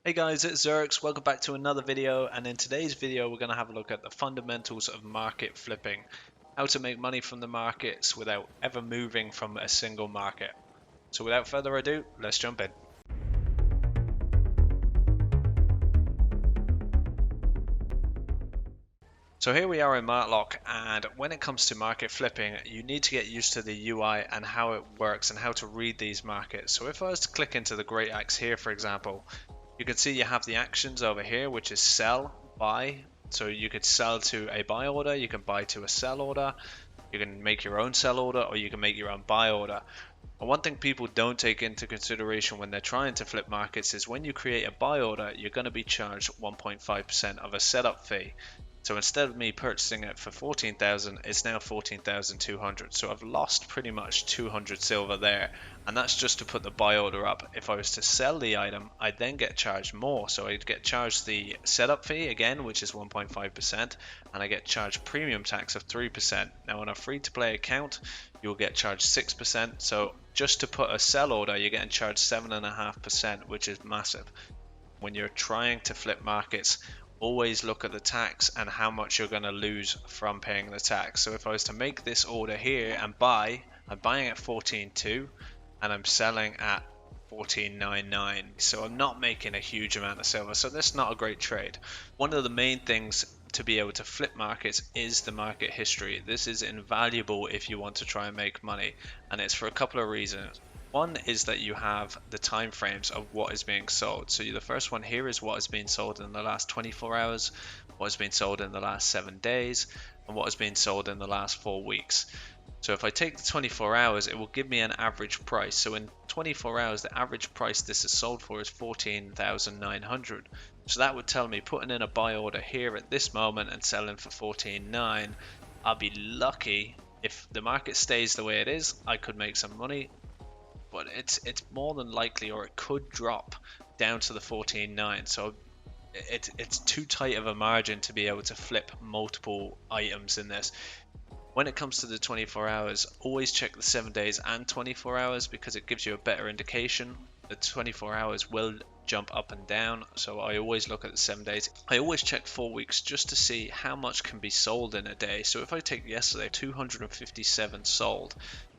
Hey guys, it's Zerx. Welcome back to another video, and in today's video we're going to have a look at the fundamentals of market flipping, how to make money from the markets without ever moving from a single market. So without further ado, let's jump in. So here we are in Martlock, and when it comes to market flipping, you need to get used to the UI and how it works and how to read these markets. So if I was to click into the Great Axe here, for example, you can see you have the actions over here, which is sell, buy. So you could sell to a buy order, you can buy to a sell order, you can make your own sell order, or you can make your own buy order. And one thing people don't take into consideration when they're trying to flip markets is when you create a buy order, you're going to be charged 1.5% of a setup fee. So instead of me purchasing it for 14,000, it's now 14,200. So I've lost pretty much 200 silver there. And that's just to put the buy order up. If I was to sell the item, I'd then get charged more. So I'd get charged the setup fee again, which is 1.5%. And I get charged premium tax of 3%. Now on a free to play account, you'll get charged 6%. So just to put a sell order, you're getting charged 7.5%, which is massive. When you're trying to flip markets, always look at the tax and how much you're going to lose from paying the tax. So if I was to make this order here and buy, I'm buying at 14.2 and I'm selling at 14.99, so I'm not making a huge amount of silver, so that's not a great trade. One of the main things to be able to flip markets is the market history. This is invaluable if you want to try and make money, and it's for a couple of reasons. One is that you have the time frames of what is being sold. So the first one here is what has been sold in the last 24 hours, what has been sold in the last 7 days, and what has been sold in the last 4 weeks. So if I take the 24 hours, it will give me an average price. So in 24 hours, the average price this is sold for is 14,900. So that would tell me putting in a buy order here at this moment and selling for 14.9, I'll be lucky. If the market stays the way it is, I could make some money. But it's more than likely, or it could drop down to the 14.9. So it's too tight of a margin to be able to flip multiple items in this. When it comes to the 24 hours, always check the 7 days and 24 hours because it gives you a better indication. The 24 hours will jump up and down, so I always look at the 7 days. I always check 4 weeks just to see how much can be sold in a day. So if I take yesterday, 257 sold.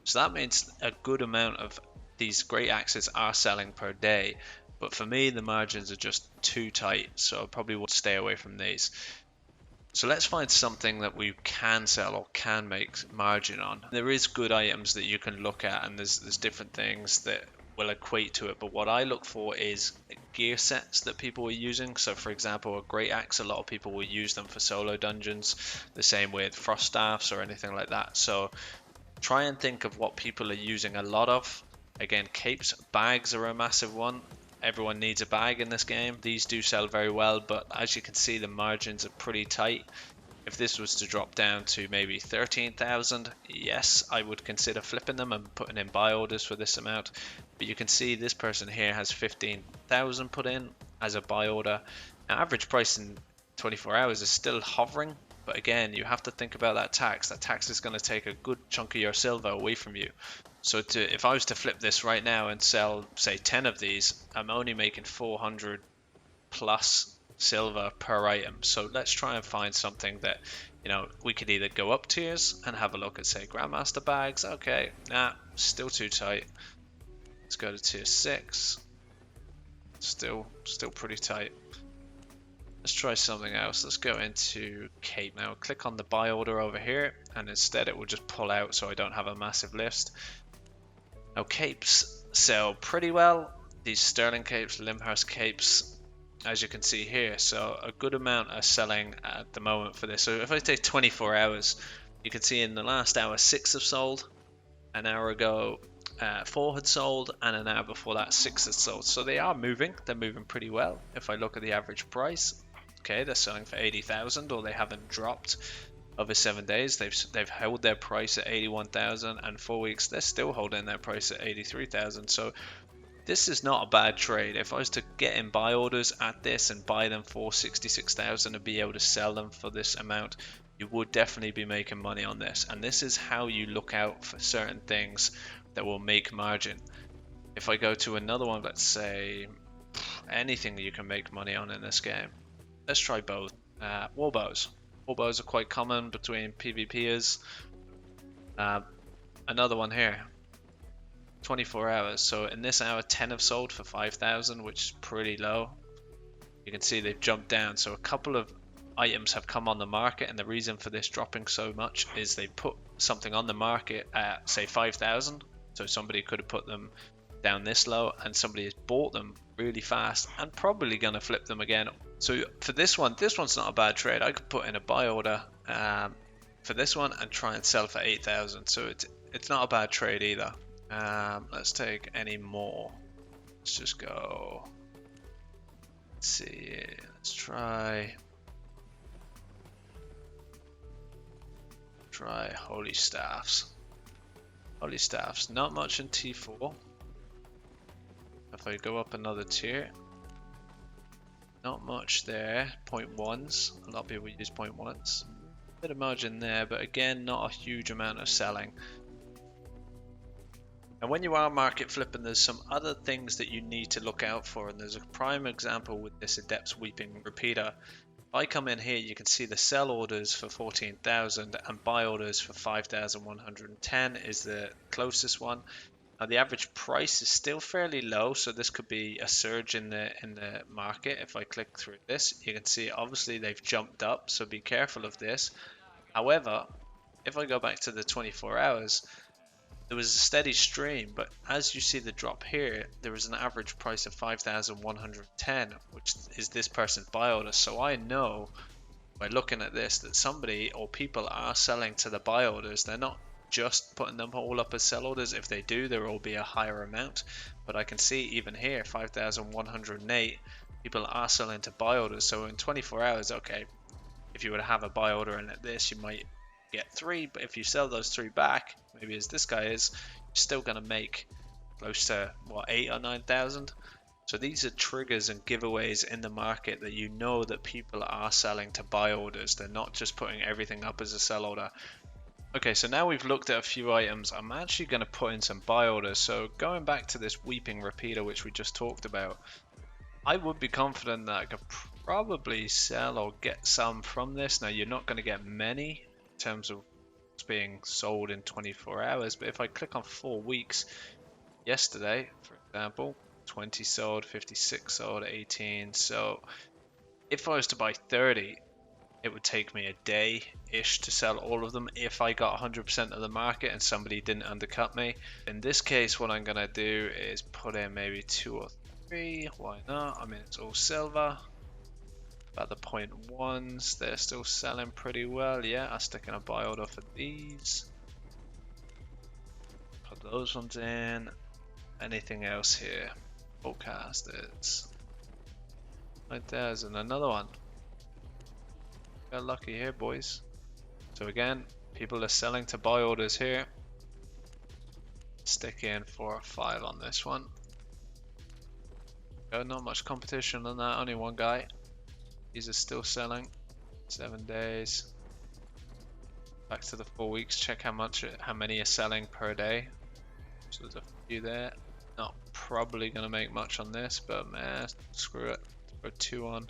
So that means a good amount of these great axes are selling per day, but for me the margins are just too tight, so I probably would stay away from these. So let's find something that we can sell or can make margin on. There is good items that you can look at, and there's different things that will equate to it, but what I look for is gear sets that people are using. So for example, a great axe, a lot of people will use them for solo dungeons, the same with frost staffs or anything like that. So try and think of what people are using a lot of. Again, capes, bags are a massive one. Everyone needs a bag in this game. These do sell very well, but as you can see, the margins are pretty tight. If this was to drop down to maybe 13,000, yes, I would consider flipping them and putting in buy orders for this amount. But you can see this person here has 15,000 put in as a buy order. Now, average price in 24 hours is still hovering, but again, you have to think about that tax. That tax is going to take a good chunk of your silver away from you. So if I was to flip this right now and sell, say, 10 of these, I'm only making 400 plus silver per item. So let's try and find something that, we could either go up tiers and have a look at, say, Grandmaster bags. Okay, nah, still too tight. Let's go to tier 6. Still pretty tight. Let's try something else. Let's go into cape now. Click on the buy order over here, and instead it will just pull out so I don't have a massive list. Now capes sell pretty well. These sterling capes, Limhurst capes, as you can see here. So a good amount are selling at the moment for this. So if I take 24 hours, you can see in the last hour 6 have sold. An hour ago 4 had sold, and an hour before that 6 had sold. So they are moving. They're moving pretty well. If I look at the average price, okay, they're selling for 80,000, or they haven't dropped over 7 days. They've held their price at 81,000, and 4 weeks they're still holding their price at 83,000. So this is not a bad trade. If I was to get in buy orders at this and buy them for 66,000 and be able to sell them for this amount, you would definitely be making money on this. And this is how you look out for certain things that will make margin. If I go to another one, let's say anything you can make money on in this game. Let's try both. War bows. War bows are quite common between PvPers. Another one here. 24 hours. So in this hour, 10 have sold for 5,000, which is pretty low. You can see they've jumped down. So a couple of items have come on the market, and the reason for this dropping so much is they put something on the market at, say, 5,000. So somebody could have put them down this low, and somebody has bought them really fast and probably going to flip them again. So for this one's not a bad trade. I could put in a buy order for this one and try and sell for 8,000. So it's not a bad trade either. Let's take any more. Let's just go. Let's see. Let's try Holy Staffs. Holy Staffs, not much in T4. If I go up another tier, not much there. 0.1s, a lot of people use 0.1s. Bit of margin there, but again, not a huge amount of selling. And when you are market flipping, there's some other things that you need to look out for, and there's a prime example with this Adept's Weeping Repeater. If I come in here, you can see the sell orders for 14,000 and buy orders for 5,110 is the closest one. Now the average price is still fairly low, so this could be a surge in the market. If I click through this, you can see obviously they've jumped up, so be careful of this. However, if I go back to the 24 hours, there was a steady stream, but as you see the drop here, there was an average price of 5,110, which is this person's buy order. So I know by looking at this that somebody or people are selling to the buy orders. They're not just putting them all up as sell orders. If they do, there will be a higher amount. But I can see even here, 5,108, people are selling to buy orders. So in 24 hours, okay, if you were to have a buy order in at this, you might get 3, but if you sell those 3 back, maybe as this guy is, you're still going to make close to what, 8 or 9,000. So these are triggers and giveaways in the market that you know that people are selling to buy orders. They're not just putting everything up as a sell order. Okay, so now we've looked at a few items. I'm actually going to put in some buy orders. So going back to this Weeping Repeater, which we just talked about, I would be confident that I could probably sell or get some from this. Now you're not going to get many in terms of what's being sold in 24 hours, but if I click on 4 weeks, yesterday for example, 20 sold, 56 sold, 18. So if I was to buy 30, it would take me a day-ish to sell all of them if I got 100% of the market and somebody didn't undercut me. In this case, what I'm going to do is put in maybe 2 or 3. Why not? I mean, it's all silver. About the 0.1s, they're still selling pretty well. Yeah, I'll stick in a buy order for these. Put those ones in. Anything else here? Forecasters. 9,000, another one. Got lucky here, boys. So again, people are selling to buy orders here. Stick in 4 or 5 on this one. Not much competition on that, only one guy. These are still selling. 7 days. Back to the 4 weeks. Check how many are selling per day. So there's a few there. Not probably gonna make much on this, but man, screw it. Throw 2 on.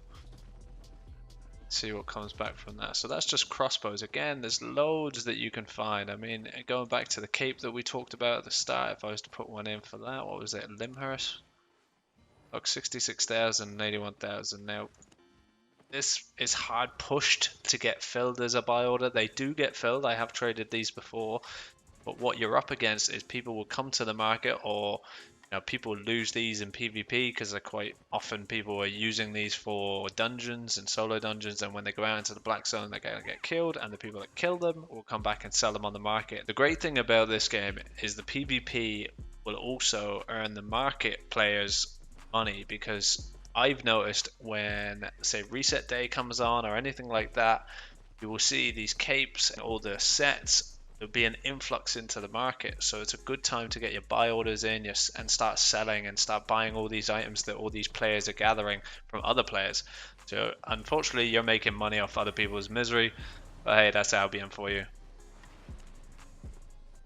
See what comes back from that. So that's just crossbows. Again, there's loads that you can find. I mean, going back to the cape that we talked about at the start, if I was to put one in for that, what was it? Limhurst? Look, 66,000 and 81,000. Now, this is hard pushed to get filled as a buy order. They do get filled. I have traded these before. But what you're up against is people will come to the market, or people lose these in PvP because they're quite often people are using these for dungeons and solo dungeons, and when they go out into the black zone they're going to get killed, and the people that kill them will come back and sell them on the market. The great thing about this game is the PvP will also earn the market players money, because I've noticed when, say, reset day comes on or anything like that, you will see these capes and all the sets. There'll be an influx into the market, so it's a good time to get your buy orders in and start selling and start buying all these items that all these players are gathering from other players. So unfortunately you're making money off other people's misery, but hey, that's Albion for you.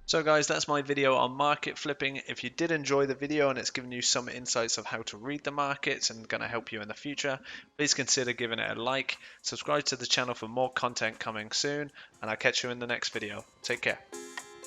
So guys, that's my video on market flipping. If you did enjoy the video and it's given you some insights of how to read the markets and going to help you in the future, please consider giving it a like, subscribe to the channel for more content coming soon, and I'll catch you in the next video. Take care.